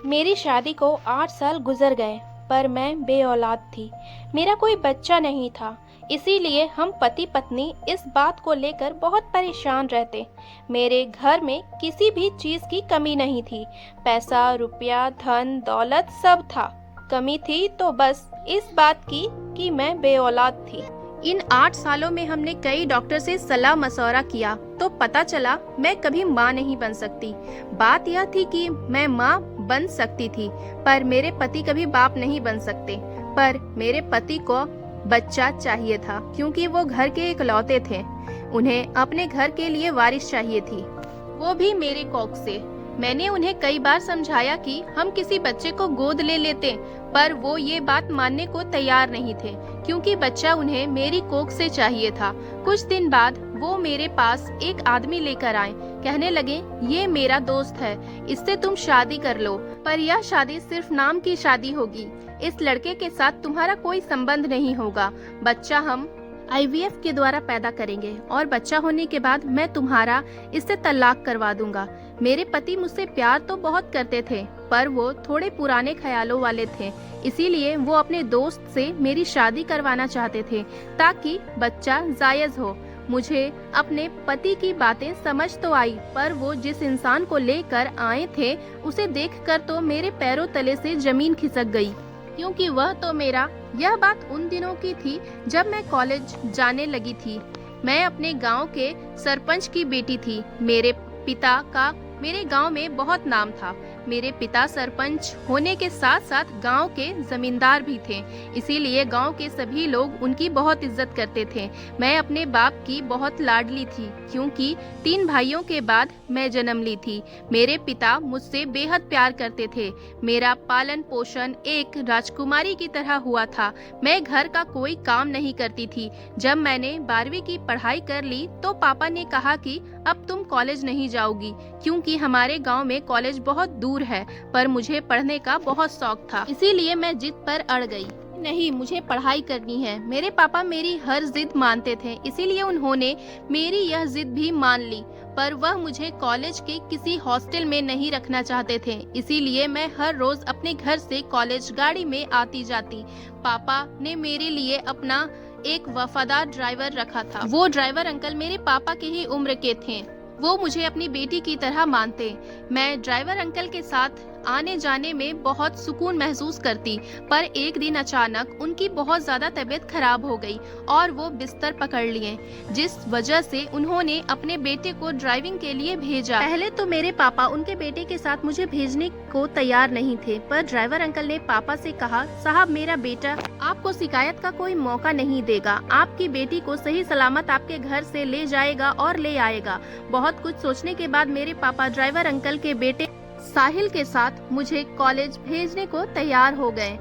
मेरी शादी को 8 साल गुजर गए, पर मैं बेऔलाद थी। मेरा कोई बच्चा नहीं था। इसीलिए हम पति पत्नी इस बात को लेकर बहुत परेशान रहते। मेरे घर में किसी भी चीज़ की कमी नहीं थी। पैसा, रुपया, धन, दौलत सब था। कमी थी तो बस इस बात की कि मैं बेऔलाद थी। इन 8 सालों में हमने कई डॉक्टर से सलाह मशवरा किया तो पता चला मैं कभी माँ नहीं बन सकती। बात यह थी कि मैं माँ बन सकती थी, पर मेरे पति कभी बाप नहीं बन सकते। पर मेरे पति को बच्चा चाहिए था, क्योंकि वो घर के इकलौते थे। उन्हें अपने घर के लिए वारिस चाहिए थी, वो भी मेरे कोख से। मैंने उन्हें कई बार समझाया कि हम किसी बच्चे को गोद ले लेते, पर वो ये बात मानने को तैयार नहीं थे, क्योंकि बच्चा उन्हें मेरी कोख से चाहिए था। कुछ दिन बाद वो मेरे पास एक आदमी लेकर आए। कहने लगे, ये मेरा दोस्त है, इससे तुम शादी कर लो, पर यह शादी सिर्फ नाम की शादी होगी। इस लड़के के साथ तुम्हारा कोई संबंध नहीं होगा। बच्चा हम IVF के द्वारा पैदा करेंगे और बच्चा होने के बाद मैं तुम्हारा इससे तलाक करवा दूंगा। मेरे पति मुझसे प्यार तो बहुत करते थे, पर वो थोड़े पुराने ख्यालों वाले थे। इसीलिए वो अपने दोस्त से मेरी शादी करवाना चाहते थे, ताकि बच्चा जायज हो। मुझे अपने पति की बातें समझ तो आई, पर वो जिस इंसान को लेकर आए थे उसे देखकर तो मेरे पैरों तले से जमीन खिसक गई, क्योंकि वह तो मेरा। यह बात उन दिनों की थी जब मैं कॉलेज जाने लगी थी। मैं अपने गांव के सरपंच की बेटी थी। मेरे पिता का मेरे गांव में बहुत नाम था। मेरे पिता सरपंच होने के साथ साथ गांव के जमींदार भी थे, इसीलिए गांव के सभी लोग उनकी बहुत इज्जत करते थे। मैं अपने बाप की बहुत लाडली थी, क्योंकि 3 भाइयों के बाद मैं जन्म ली थी। मेरे पिता मुझसे बेहद प्यार करते थे। मेरा पालन पोषण एक राजकुमारी की तरह हुआ था। मैं घर का कोई काम नहीं करती थी। जब मैंने 12वीं की पढ़ाई कर ली तो पापा ने कहा कि अब तुम कॉलेज नहीं जाओगी, क्योंकि हमारे गांव में कॉलेज बहुत दूर है। पर मुझे पढ़ने का बहुत शौक था, इसीलिए मैं जिद पर अड़ गई। नहीं, मुझे पढ़ाई करनी है। मेरे पापा मेरी हर जिद मानते थे, इसीलिए उन्होंने मेरी यह जिद भी मान ली। पर वह मुझे कॉलेज के किसी हॉस्टल में नहीं रखना चाहते थे, इसीलिए मैं हर रोज अपने घर से कॉलेज गाड़ी में आती जाती। पापा ने मेरे लिए अपना एक वफादार ड्राइवर रखा था। वो ड्राइवर अंकल मेरे पापा के ही उम्र के थे। वो मुझे अपनी बेटी की तरह मानते। मैं ड्राइवर अंकल के साथ आने जाने में बहुत सुकून महसूस करती, पर एक दिन अचानक उनकी बहुत ज्यादा तबीयत खराब हो गई और वो बिस्तर पकड़ लिए, जिस वजह से उन्होंने अपने बेटे को ड्राइविंग के लिए भेजा। पहले तो मेरे पापा उनके बेटे के साथ मुझे भेजने को तैयार नहीं थे, पर ड्राइवर अंकल ने पापा से कहा, साहब मेरा बेटा आपको शिकायत का कोई मौका नहीं देगा, आपकी बेटी को सही सलामत आपके घर से ले जाएगा और ले आएगा। बहुत कुछ सोचने के बाद मेरे पापा ड्राइवर अंकल के बेटे साहिल के साथ मुझे कॉलेज भेजने को तैयार हो गए।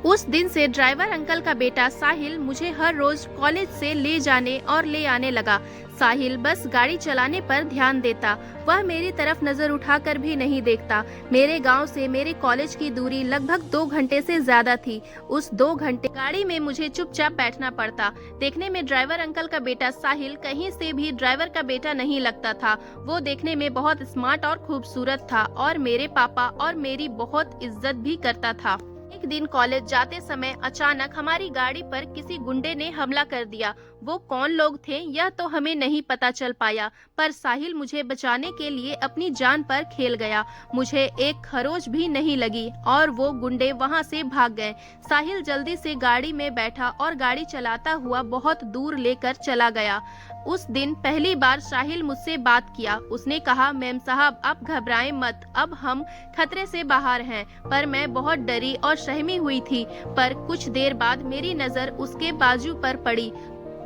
उस दिन से ड्राइवर अंकल का बेटा साहिल मुझे हर रोज कॉलेज से ले जाने और ले आने लगा। साहिल बस गाड़ी चलाने पर ध्यान देता, वह मेरी तरफ नजर उठाकर भी नहीं देखता। मेरे गांव से मेरे कॉलेज की दूरी लगभग 2 घंटे से ज्यादा थी। उस 2 घंटे गाड़ी में मुझे चुपचाप बैठना पड़ता। देखने में ड्राइवर अंकल का बेटा साहिल कहीं से भी ड्राइवर का बेटा नहीं लगता था। वो देखने में बहुत स्मार्ट और खूबसूरत था और मेरे पापा और मेरी बहुत इज्जत भी करता था। एक दिन कॉलेज जाते समय अचानक हमारी गाड़ी पर किसी गुंडे ने हमला कर दिया। वो कौन लोग थे यह तो हमें नहीं पता चल पाया, पर साहिल मुझे बचाने के लिए अपनी जान पर खेल गया। मुझे एक खरोच भी नहीं लगी और वो गुंडे वहां से भाग गए। साहिल जल्दी से गाड़ी में बैठा और गाड़ी चलाता हुआ बहुत दूर लेकर चला गया। उस दिन पहली बार साहिल मुझसे बात किया। उसने कहा, मैम साहब आप घबराएं मत, अब हम खतरे से बाहर हैं। पर मैं बहुत डरी और सहमी हुई थी। पर कुछ देर बाद मेरी नजर उसके बाजू पर पड़ी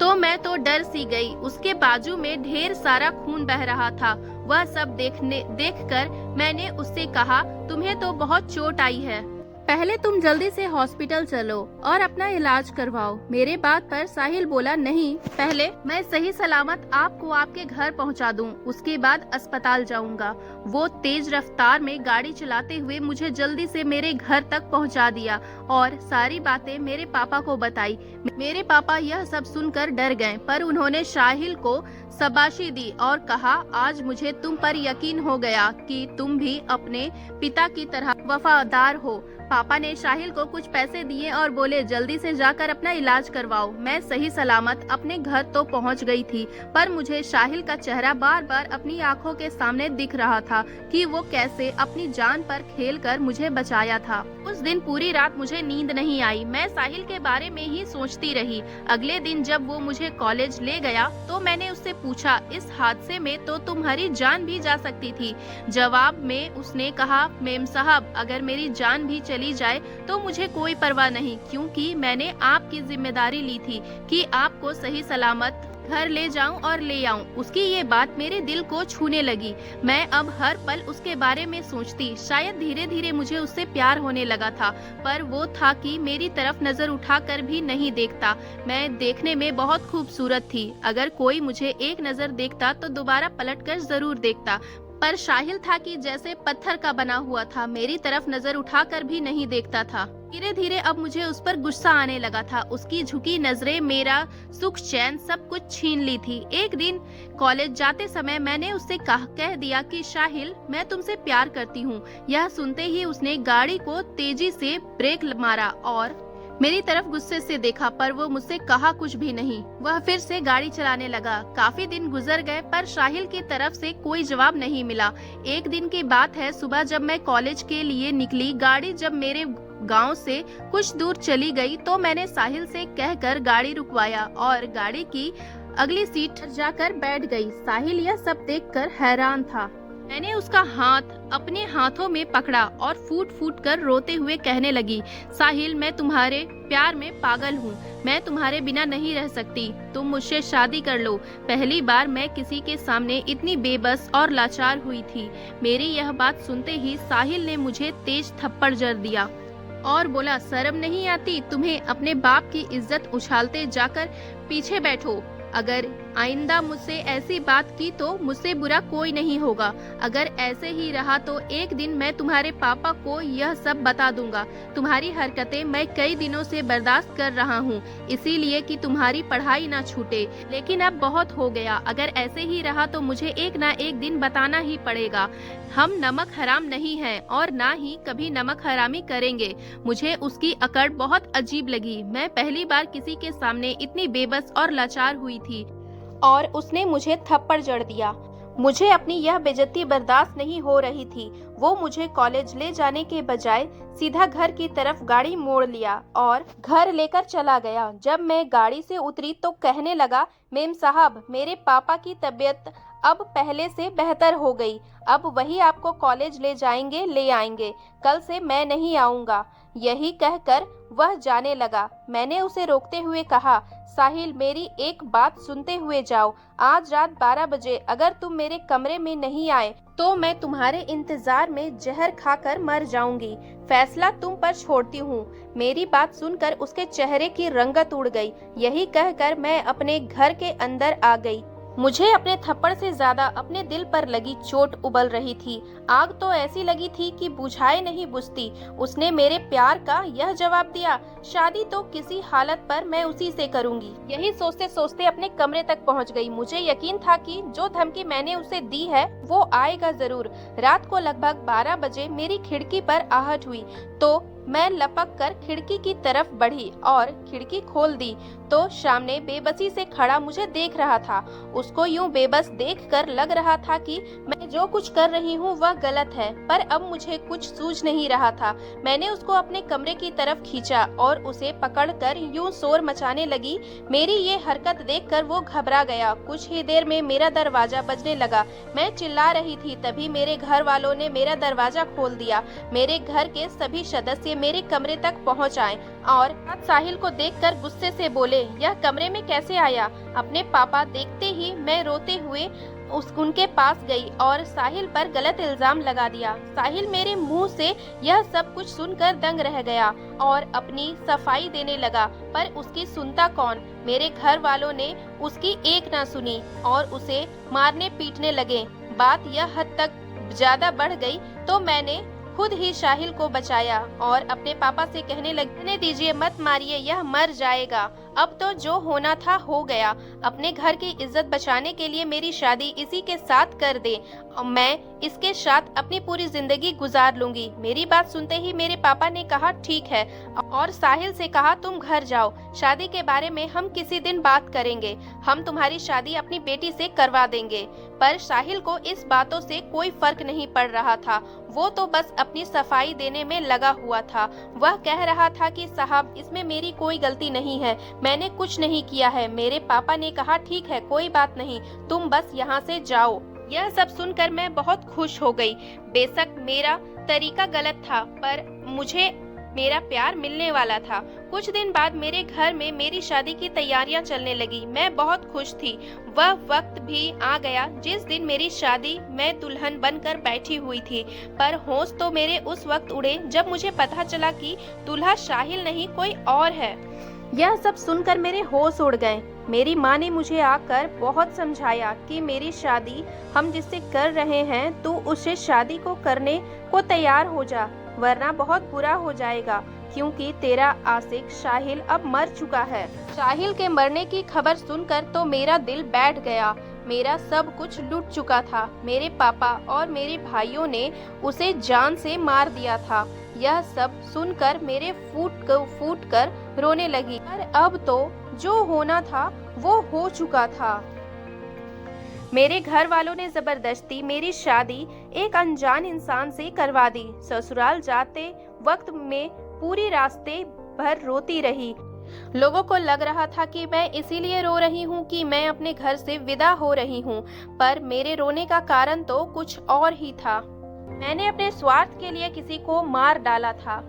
तो मैं तो डर सी गई। उसके बाजू में ढेर सारा खून बह रहा था। वह सब देखकर मैंने उससे कहा, तुम्हें तो बहुत चोट आई है। पहले तुम जल्दी से हॉस्पिटल चलो और अपना इलाज करवाओ। मेरे बात पर साहिल बोला, नहीं, पहले मैं सही सलामत आपको आपके घर पहुंचा दूं, उसके बाद अस्पताल जाऊंगा। वो तेज रफ्तार में गाड़ी चलाते हुए मुझे जल्दी से मेरे घर तक पहुंचा दिया और सारी बातें मेरे पापा को बताई। मेरे पापा यह सब सुनकर डर गए, पर उन्होंने साहिल को शाबाशी दी और कहा, आज मुझे तुम पर यकीन हो गया कि तुम भी अपने पिता की तरह वफादार हो। पापा ने साहिल को कुछ पैसे दिए और बोले, जल्दी से जाकर अपना इलाज करवाओ। मैं सही सलामत अपने घर तो पहुंच गई थी, पर मुझे साहिल का चेहरा बार बार अपनी आंखों के सामने दिख रहा था कि वो कैसे अपनी जान पर खेलकर मुझे बचाया था। उस दिन पूरी रात मुझे नींद नहीं आई। मैं साहिल के बारे में ही सोचती रही। अगले दिन जब वो मुझे कॉलेज ले गया तो मैंने उससे पूछा, इस हादसे में तो तुम्हारी जान भी जा सकती थी। जवाब में उसने कहा, मेम साहब, अगर मेरी जान भी चली जाए तो मुझे कोई परवाह नहीं, क्योंकि मैंने आपकी जिम्मेदारी ली थी कि आपको सही सलामत घर ले जाऊं और ले आऊं। उसकी ये बात मेरे दिल को छूने लगी। मैं अब हर पल उसके बारे में सोचती। शायद धीरे धीरे मुझे उससे प्यार होने लगा था, पर वो था कि मेरी तरफ नजर उठाकर भी नहीं देखता। मैं देखने में बहुत खूबसूरत थी। अगर कोई मुझे एक नजर देखता तो दोबारा पलटकर जरूर देखता, पर साहिल था कि जैसे पत्थर का बना हुआ था, मेरी तरफ नजर उठाकर भी नहीं देखता था। धीरे धीरे अब मुझे उस पर गुस्सा आने लगा था। उसकी झुकी नजरें मेरा सुख चैन सब कुछ छीन ली थी। एक दिन कॉलेज जाते समय मैंने उससे कह दिया कि साहिल, मैं तुमसे प्यार करती हूँ। यह सुनते ही उसने गाड़ी को तेजी से ब्रेक मारा और मेरी तरफ गुस्से से देखा, पर वो मुझसे कहा कुछ भी नहीं। वह फिर से गाड़ी चलाने लगा। काफी दिन गुजर गए, पर साहिल की तरफ से कोई जवाब नहीं मिला। एक दिन की बात है, सुबह जब मैं कॉलेज के लिए निकली, गाड़ी जब मेरे गांव से कुछ दूर चली गई तो मैंने साहिल से कहकर गाड़ी रुकवाया और गाड़ी की अगली सीट पर जाकर बैठ गई। साहिल यह सब देखकर हैरान था। मैंने उसका हाथ अपने हाथों में पकड़ा और फूट फूट कर रोते हुए कहने लगी, साहिल, मैं तुम्हारे प्यार में पागल हूँ। मैं तुम्हारे बिना नहीं रह सकती। तुम मुझसे शादी कर लो। पहली बार मैं किसी के सामने इतनी बेबस और लाचार हुई थी। मेरी यह बात सुनते ही साहिल ने मुझे तेज थप्पड़ जड़ दिया और बोला, शर्म नहीं आती तुम्हें? अपने बाप की इज्जत उछालते जाकर पीछे बैठो। अगर आइंदा मुझसे ऐसी बात की तो मुझसे बुरा कोई नहीं होगा। अगर ऐसे ही रहा तो एक दिन मैं तुम्हारे पापा को यह सब बता दूंगा। तुम्हारी हरकतें मैं कई दिनों से बर्दाश्त कर रहा हूँ, इसीलिए कि तुम्हारी पढ़ाई ना छूटे, लेकिन अब बहुत हो गया। अगर ऐसे ही रहा तो मुझे एक ना एक दिन बताना ही पड़ेगा। हम नमक हराम नहीं हैं और ना ही कभी नमक हरामी करेंगे। मुझे उसकी अकड़ बहुत अजीब लगी। मैं पहली बार किसी के सामने इतनी बेबस और लाचार हुई थी और उसने मुझे थप्पड़ जड़ दिया। मुझे अपनी यह बेइज्जती बर्दाश्त नहीं हो रही थी। वो मुझे कॉलेज ले जाने के बजाय सीधा घर की तरफ गाड़ी मोड़ लिया और घर लेकर चला गया। जब मैं गाड़ी से उतरी तो कहने लगा, मेम साहब, मेरे पापा की तबीयत अब पहले से बेहतर हो गई। अब वही आपको कॉलेज ले जाएंगे, ले आएंगे। कल से मैं नहीं आऊँगा। यही कहकर वह जाने लगा। मैंने उसे रोकते हुए कहा, साहिल, मेरी एक बात सुनते हुए जाओ। आज रात 12 बजे अगर तुम मेरे कमरे में नहीं आए तो मैं तुम्हारे इंतजार में जहर खाकर मर जाऊंगी। फैसला तुम पर छोड़ती हूँ। मेरी बात सुनकर उसके चेहरे की रंगत उड़ गई। यही कहकर मैं अपने घर के अंदर आ गई। मुझे अपने थप्पड़ से ज्यादा अपने दिल पर लगी चोट उबल रही थी। आग तो ऐसी लगी थी कि बुझाए नहीं बुझती। उसने मेरे प्यार का यह जवाब दिया, शादी तो किसी हालत पर मैं उसी से करूंगी। यही सोचते सोचते अपने कमरे तक पहुंच गई। मुझे यकीन था कि जो धमकी मैंने उसे दी है वो आएगा जरूर। रात को लगभग 12 बजे मेरी खिड़की पर आहट हुई तो मैं लपक कर खिड़की की तरफ बढ़ी और खिड़की खोल दी तो सामने बेबसी से खड़ा मुझे देख रहा था। उसको यूं बेबस देखकर लग रहा था कि मैं जो कुछ कर रही हूँ वह गलत है, पर अब मुझे कुछ सूझ नहीं रहा था। मैंने उसको अपने कमरे की तरफ खींचा और उसे पकड़कर यूं शोर मचाने लगी। मेरी ये हरकत देखकर वो घबरा गया। कुछ ही देर में मेरा दरवाजा बजने लगा। मैं चिल्ला रही थी, तभी मेरे घर वालों ने मेरा दरवाजा खोल दिया। मेरे घर के सभी सदस्य मेरे कमरे तक पहुंच आए और साहिल को देखकर गुस्से से बोले, यह कमरे में कैसे आया? अपने पापा देखते ही मैं रोते हुए उनके पास गई और साहिल पर गलत इल्जाम लगा दिया। साहिल मेरे मुंह से यह सब कुछ सुनकर दंग रह गया और अपनी सफाई देने लगा, पर उसकी सुनता कौन। मेरे घर वालों ने उसकी एक ना सुनी और उसे मारने पीटने लगे। बात यह हद तक ज्यादा बढ़ गई तो मैंने खुद ही साहिल को बचाया और अपने पापा से कहने लगी, रहने दीजिए, मत मारिए, यह मर जाएगा। अब तो जो होना था हो गया। अपने घर की इज्जत बचाने के लिए मेरी शादी इसी के साथ कर दे। मैं इसके साथ अपनी पूरी जिंदगी गुजार लूंगी। मेरी बात सुनते ही मेरे पापा ने कहा ठीक है और साहिल से कहा तुम घर जाओ, शादी के बारे में हम किसी दिन बात करेंगे, हम तुम्हारी शादी अपनी बेटी से करवा देंगे। पर साहिल को इस बातों से कोई फर्क नहीं पड़ रहा था। वो तो बस अपनी सफाई देने में लगा हुआ था। वह कह रहा था कि साहब इसमें मेरी कोई गलती नहीं है, मैंने कुछ नहीं किया है। मेरे पापा ने कहा ठीक है कोई बात नहीं, तुम बस यहाँ से जाओ। यह सब सुनकर मैं बहुत खुश हो गई। बेशक मेरा तरीका गलत था पर मुझे मेरा प्यार मिलने वाला था। कुछ दिन बाद मेरे घर में मेरी शादी की तैयारियां चलने लगी। मैं बहुत खुश थी। वह वक्त भी आ गया जिस दिन मेरी शादी मैं दुल्हन बनकर बैठी हुई थी, पर होश तो मेरे उस वक्त उड़े जब मुझे पता चला कि दूल्हा साहिल नहीं कोई और है। यह सब सुनकर मेरे होश उड़ गए। मेरी माँ ने मुझे आकर बहुत समझाया कि मेरी शादी हम जिससे कर रहे हैं तू उससे शादी को करने को तैयार हो जा, वरना बहुत बुरा हो जाएगा, क्योंकि तेरा आशिक साहिल अब मर चुका है। साहिल के मरने की खबर सुनकर तो मेरा दिल बैठ गया। मेरा सब कुछ लूट चुका था। मेरे पापा और मेरे भाइयों ने उसे जान से मार दिया था। यह सब सुनकर मेरे फूट कर रोने लगी। पर अब तो जो होना था वो हो चुका था। मेरे घर वालों ने जबरदस्ती मेरी शादी एक अनजान इंसान से करवा दी। ससुराल जाते वक्त में पूरी रास्ते भर रोती रही। लोगों को लग रहा था कि मैं इसीलिए रो रही हूँ कि मैं अपने घर से विदा हो रही हूँ, पर मेरे रोने का कारण तो कुछ और ही था। मैंने अपने स्वार्थ के लिए किसी को मार डाला था।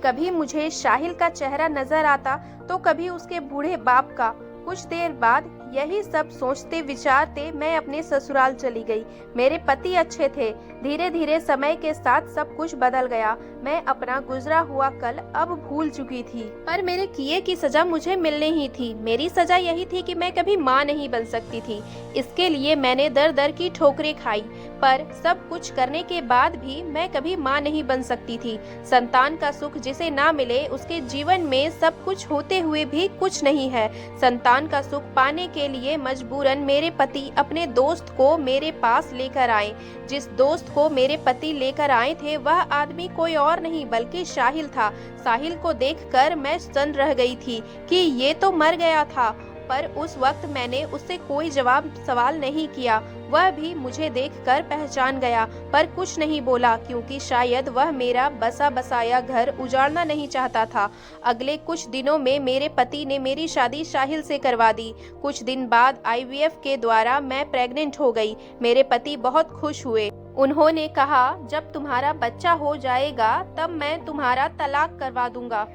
कभी मुझे साहिल का चेहरा नजर आता तो कभी उसके बूढ़े बाप का। कुछ देर बाद यही सब सोचते विचारते मैं अपने ससुराल चली गई। मेरे पति अच्छे थे। धीरे धीरे समय के साथ सब कुछ बदल गया। मैं अपना गुजरा हुआ कल अब भूल चुकी थी, पर मेरे किए की सजा मुझे मिलनी ही थी। मेरी सजा यही थी कि मैं कभी माँ नहीं बन सकती थी। इसके लिए मैंने दर दर की ठोकरें खाई, पर सब कुछ करने के बाद भी मैं कभी माँ नहीं बन सकती थी। संतान का सुख जिसे ना मिले उसके जीवन में सब कुछ होते हुए भी कुछ नहीं है। संतान का सुख पाने के लिए मजबूरन मेरे पति अपने दोस्त को मेरे पास लेकर आए। जिस दोस्त को मेरे पति लेकर आए थे वह आदमी कोई और नहीं बल्कि साहिल था। साहिल को देखकर मैं स्तन रह गई थी कि ये तो मर गया था, पर उस वक्त मैंने उससे कोई सवाल नहीं किया। वह भी मुझे देखकर पहचान गया, पर कुछ नहीं बोला, क्योंकि शायद वह मेरा बसा बसाया घर उजाड़ना नहीं चाहता था। अगले कुछ दिनों में मेरे पति ने मेरी शादी साहिल से करवा दी। कुछ दिन बाद IVF के द्वारा मैं प्रेग्नेंट हो गई। मेरे पति बहुत खुश हुए। उन्होंने कहा जब तुम्हारा बच्चा हो जाएगा तब मैं तुम्हारा तलाक करवा दूंगा।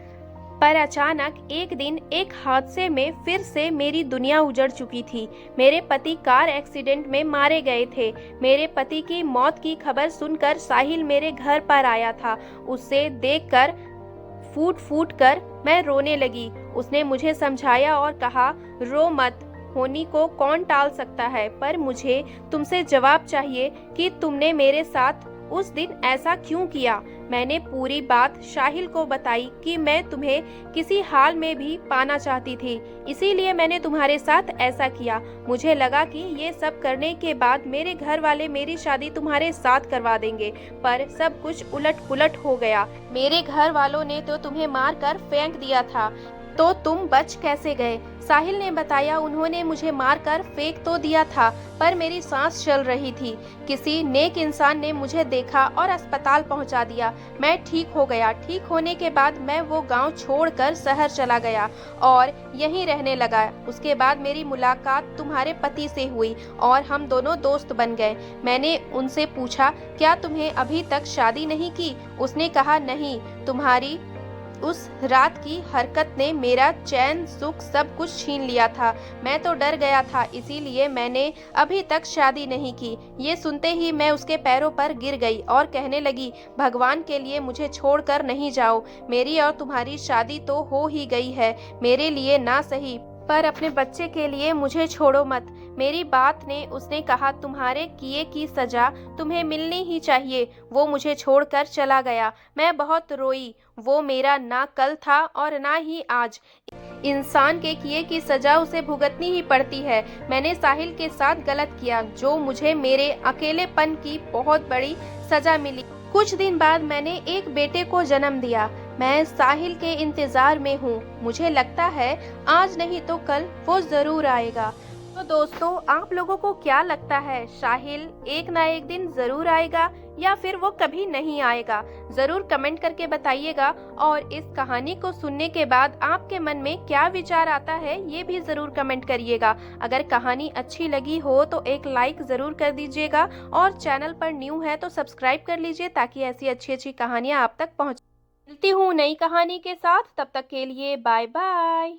पर अचानक एक दिन एक हादसे में फिर से मेरी दुनिया उजड़ चुकी थी। मेरे पति कार एक्सीडेंट में मारे गए थे। मेरे पति की मौत की खबर सुनकर साहिल मेरे घर पर आया था। उसे देखकर फूट फूट कर मैं रोने लगी। उसने मुझे समझाया और कहा रो मत, होनी को कौन टाल सकता है, पर मुझे तुमसे जवाब चाहिए कि तुमने मेरे साथ उस दिन ऐसा क्यों किया। मैंने पूरी बात साहिल को बताई कि मैं तुम्हें किसी हाल में भी पाना चाहती थी, इसीलिए मैंने तुम्हारे साथ ऐसा किया। मुझे लगा कि ये सब करने के बाद मेरे घर वाले मेरी शादी तुम्हारे साथ करवा देंगे, पर सब कुछ उलट पुलट हो गया। मेरे घर वालों ने तो तुम्हें मारकर फेंक दिया था, तो तुम बच कैसे गए? साहिल ने बताया उन्होंने मुझे मारकर फेंक तो दिया था, पर मेरी सांस चल रही थी। किसी नेक इंसान ने मुझे देखा और अस्पताल पहुंचा दिया। मैं ठीक हो गया। ठीक होने के बाद मैं वो गांव छोड़कर शहर चला गया और यहीं रहने लगा। उसके बाद मेरी मुलाकात तुम्हारे पति से हुई और हम दोनों दोस्त बन गए। मैंने उनसे पूछा क्या तुम्हें अभी तक शादी नहीं की? उसने कहा नहीं, तुम्हारी उस रात की हरकत ने मेरा चैन सुख सब कुछ छीन लिया था। मैं तो डर गया था, इसीलिए मैंने अभी तक शादी नहीं की। ये सुनते ही मैं उसके पैरों पर गिर गई और कहने लगी, भगवान के लिए मुझे छोड़कर नहीं जाओ। मेरी और तुम्हारी शादी तो हो ही गई है, मेरे लिए ना सही पर अपने बच्चे के लिए मुझे छोड़ो मत। मेरी बात ने उसने कहा, तुम्हारे किए की सजा तुम्हें मिलनी ही चाहिए। वो मुझे छोड़कर चला गया। मैं बहुत रोई। वो मेरा ना कल था और ना ही आज। इंसान के किए की सजा उसे भुगतनी ही पड़ती है। मैंने साहिल के साथ गलत किया, जो मुझे मेरे अकेलेपन की बहुत बड़ी सजा मिली। कुछ दिन बाद मैंने एक बेटे को जन्म दिया। मैं साहिल के इंतजार में हूँ। मुझे लगता है आज नहीं तो कल वो जरूर आएगा। तो दोस्तों, आप लोगों को क्या लगता है, साहिल एक ना एक दिन जरूर आएगा या फिर वो कभी नहीं आएगा? जरूर कमेंट करके बताइएगा। और इस कहानी को सुनने के बाद आपके मन में क्या विचार आता है, ये भी जरूर कमेंट करिएगा। अगर कहानी अच्छी लगी हो तो एक लाइक जरूर कर दीजिएगा और चैनल पर न्यू है तो सब्सक्राइब कर लीजिए, ताकि ऐसी अच्छी अच्छी कहानियाँ आप तक पहुँच। मिलती हूँ नई कहानी के साथ, तब तक के लिए बाय बाय।